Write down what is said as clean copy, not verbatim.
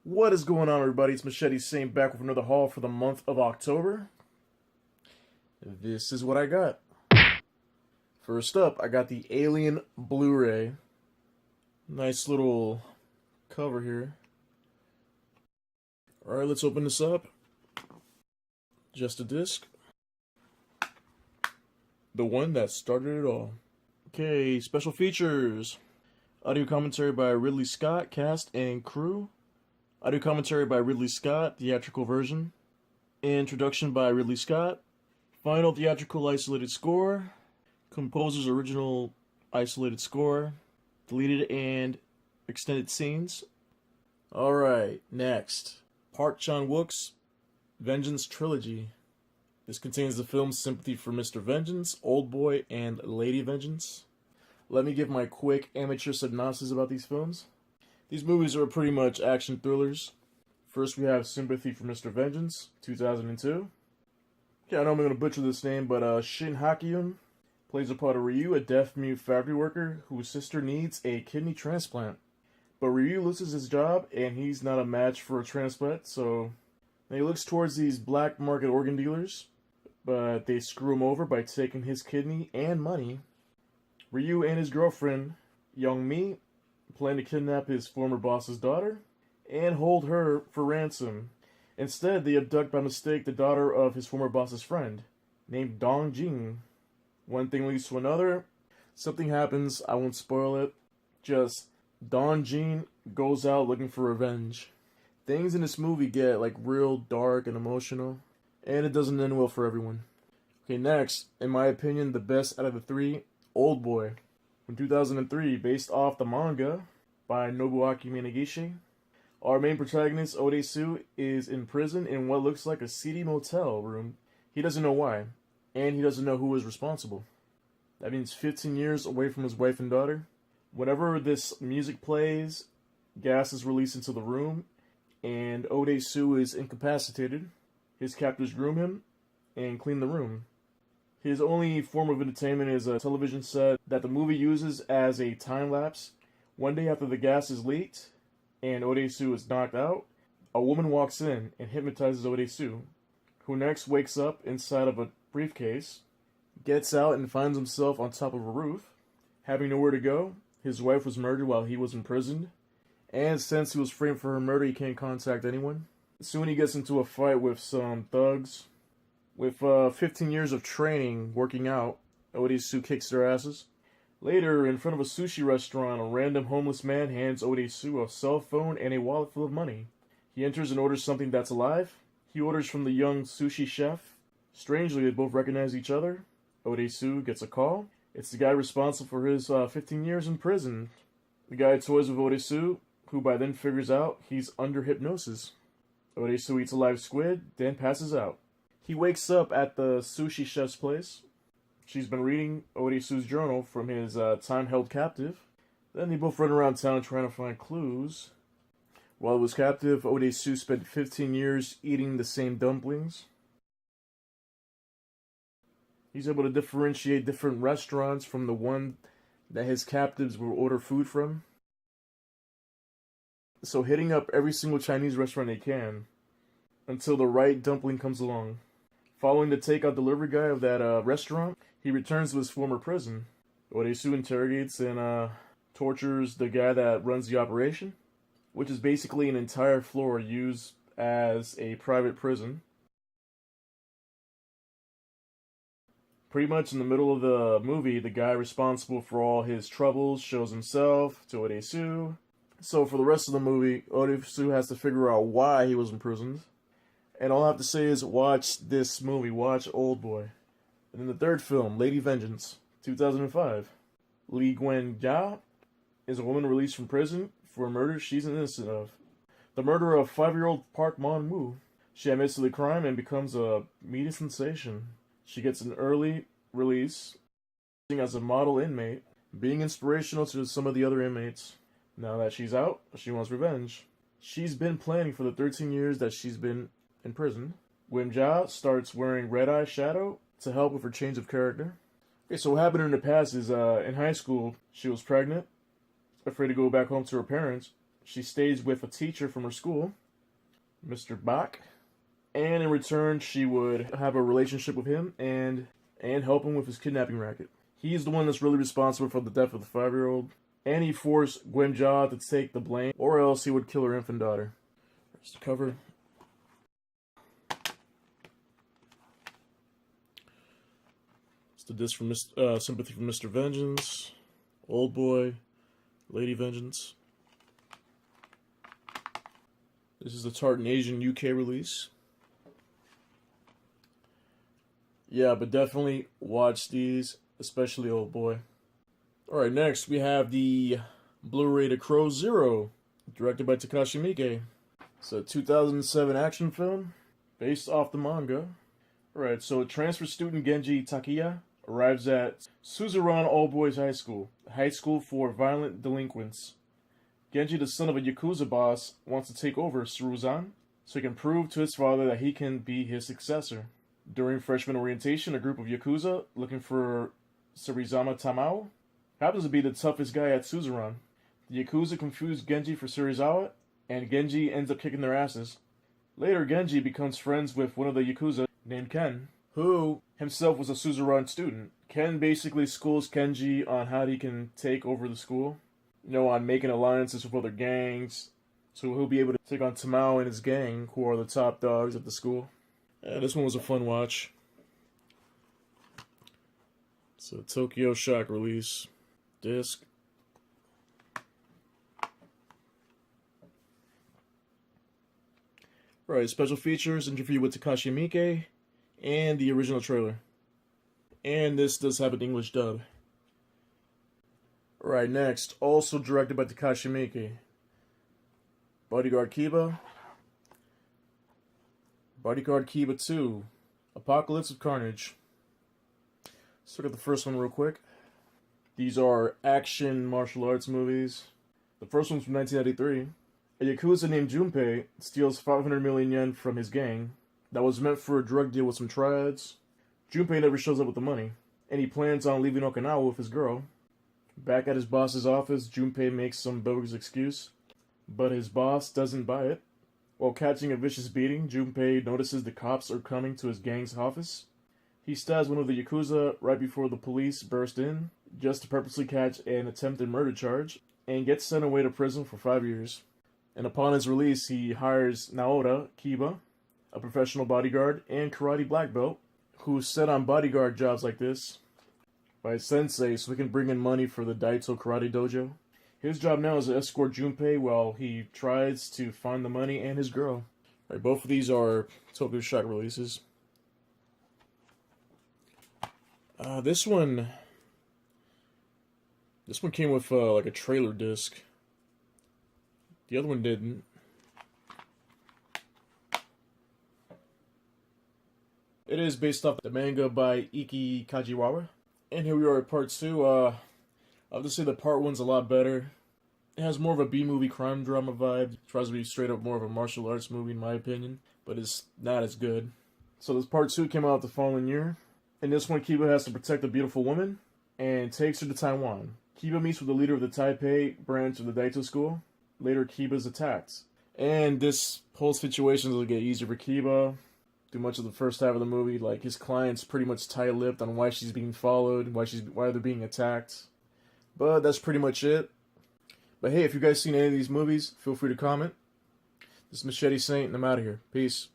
What is going on, everybody? It's Machete Saint back with another haul for the month of October. This is what I got. First up, I got the Alien Blu-ray. Nice little cover here. Alright, let's open this up. Just a disc. The one that started it all. Okay, special features. Audio commentary by Ridley Scott, cast and crew. Audio commentary by Ridley Scott, theatrical version. Introduction by Ridley Scott. Final theatrical isolated score. Composer's original isolated score. Deleted and extended scenes. Alright, next. Park Chan-wook's Vengeance Trilogy. This contains the films Sympathy for Mr. Vengeance, Oldboy, and Lady Vengeance. Let me give my quick amateur synopsis about these films. These movies are pretty much action thrillers. First we have Sympathy for Mr. Vengeance, 2002. Okay, I know I'm going to butcher this name, but Shin Ha-kyun plays the part of Ryu, a deaf-mute factory worker whose sister needs a kidney transplant. But Ryu loses his job, and he's not a match for a transplant, so he looks towards these black market organ dealers, but they screw him over by taking his kidney and money. Ryu and his girlfriend, Young-mi, plan to kidnap his former boss's daughter and hold her for ransom. Instead, they abduct by mistake the daughter of his former boss's friend, named Dong-jin. One thing leads to another. Something happens, I won't spoil it. Just Dong-jin goes out looking for revenge. Things in this movie get like real dark and emotional, and it doesn't end well for everyone. Okay, next, in my opinion, the best out of the three, Oldboy, from 2003, based off the manga by Nobuaki Minagishi. Our main protagonist, Odesu, is in prison in what looks like a seedy motel room. He doesn't know why, and he doesn't know who is responsible. That means 15 years away from his wife and daughter. Whenever this music plays, gas is released into the room, and Odesu is incapacitated. His captors groom him and clean the room. His only form of entertainment is a television set that the movie uses as a time-lapse. One day after the gas is leaked and Odesu is knocked out, a woman walks in and hypnotizes Odesu, who next wakes up inside of a briefcase, gets out and finds himself on top of a roof. Having nowhere to go, his wife was murdered while he was imprisoned, and since he was framed for her murder, he can't contact anyone. Soon he gets into a fight with some thugs. With 15 years of training, working out, Odesu kicks their asses. Later, in front of a sushi restaurant, a random homeless man hands Odesu a cell phone and a wallet full of money. He enters and orders something that's alive. He orders from the young sushi chef. Strangely, they both recognize each other. Odesu gets a call. It's the guy responsible for his 15 years in prison. The guy toys with Odesu, who by then figures out he's under hypnosis. Odesu eats a live squid, then passes out. He wakes up at the sushi chef's place. She's been reading Odesu's journal from his time held captive. Then they both run around town trying to find clues. While he was captive, Odesu spent 15 years eating the same dumplings. He's able to differentiate different restaurants from the one that his captives will order food from. So hitting up every single Chinese restaurant they can until the right dumpling comes along. Following the takeout delivery guy of that restaurant, he returns to his former prison. Odesu interrogates and tortures the guy that runs the operation, which is basically an entire floor used as a private prison. Pretty much in the middle of the movie, the guy responsible for all his troubles shows himself to Odesu. So for the rest of the movie, Odesu has to figure out why he was imprisoned. And all I have to say is watch this movie, watch Oldboy. And then the third film, Lady Vengeance, 2005. Lee Gwen-ya is a woman released from prison for a murder she's innocent of. The murder of 5-year-old Park Mon-woo. She admits to the crime and becomes a media sensation. She gets an early release as a model inmate, being inspirational to some of the other inmates. Now that she's out, she wants revenge. She's been planning for the 13 years that she's been in prison. Gwen-ja starts wearing red eye shadow to help with her change of character. Okay, so what happened in the past is in high school, she was pregnant, afraid to go back home to her parents. she stays with a teacher from her school, Mr. Bach, and in return she would have a relationship with him and help him with his kidnapping racket. He's the one that's really responsible for the death of the 5-year-old, and he forced Gwenja to take the blame, or else he would kill her infant daughter. There's the cover. It's the disc from Sympathy for Mr. Vengeance, Old Boy, Lady Vengeance. This is the Tartan Asian UK release. Yeah, but definitely watch these, especially Old Boy. Alright, next we have the Blu-ray to Crow Zero, directed by Takashi Miike. It's a 2007 action film based off the manga. Alright, so transfer student Genji Takiya arrives at Suzerain All Boys High School, a high school for violent delinquents. Genji, the son of a Yakuza boss, wants to take over Suzerain so he can prove to his father that he can be his successor. During freshman orientation, a group of Yakuza looking for Sarizama Tamao happens to be the toughest guy at Suzerain. The Yakuza confuse Genji for Serizawa, and Genji ends up kicking their asses. Later, Genji becomes friends with one of the Yakuza named Ken, who himself was a Suzerain student. Ken basically schools Genji on how he can take over the school, on making alliances with other gangs, so he'll be able to take on Tamao and his gang, who are the top dogs at the school. This one was a fun watch. It's a Tokyo Shock release disc. Right, special features, interview with Takashi Miike, and the original trailer. And this does have an English dub. Right, next, also directed by Takashi Miike. Bodyguard Kiba. Bodyguard Kiba 2. Apocalypse of Carnage. Let's look at the first one real quick. These are action martial arts movies. The first one's from 1993. A Yakuza named Junpei steals 500 million yen from his gang that was meant for a drug deal with some triads. Junpei never shows up with the money, and he plans on leaving Okinawa with his girl. Back at his boss's office, Junpei makes some bogus excuse, but his boss doesn't buy it. While catching a vicious beating, Junpei notices the cops are coming to his gang's office. He stabs one of the Yakuza right before the police burst in, just to purposely catch an attempted murder charge, and gets sent away to prison for 5 years. And upon his release, he hires Naoda Kiba, a professional bodyguard and karate black belt, who's set on bodyguard jobs like this by his sensei so he can bring in money for the Daito Karate Dojo. His job now is to escort Junpei while he tries to find the money and his girl. Right, both of these are Tokyo Shock releases. This one came with like a trailer disc. The other one didn't. It is based off the manga by Iki Kajiwara. And here we are at part 2. I'll just say that part 1's a lot better. It has more of a B-movie crime drama vibe. It tries to be straight up more of a martial arts movie in my opinion, but it's not as good. So this part 2 came out the following year. In this one, Kiba has to protect a beautiful woman and takes her to Taiwan. Kiba meets with the leader of the Taipei branch of the Daito school. Later, Kiba's attacked. And this whole situation will get easier for Kiba. Through much of the first half of the movie, like his client's pretty much tight-lipped on why she's being followed, why they're being attacked. But that's pretty much it. But hey, if you guys seen any of these movies, feel free to comment. This is Machete Saint, and I'm out of here. Peace.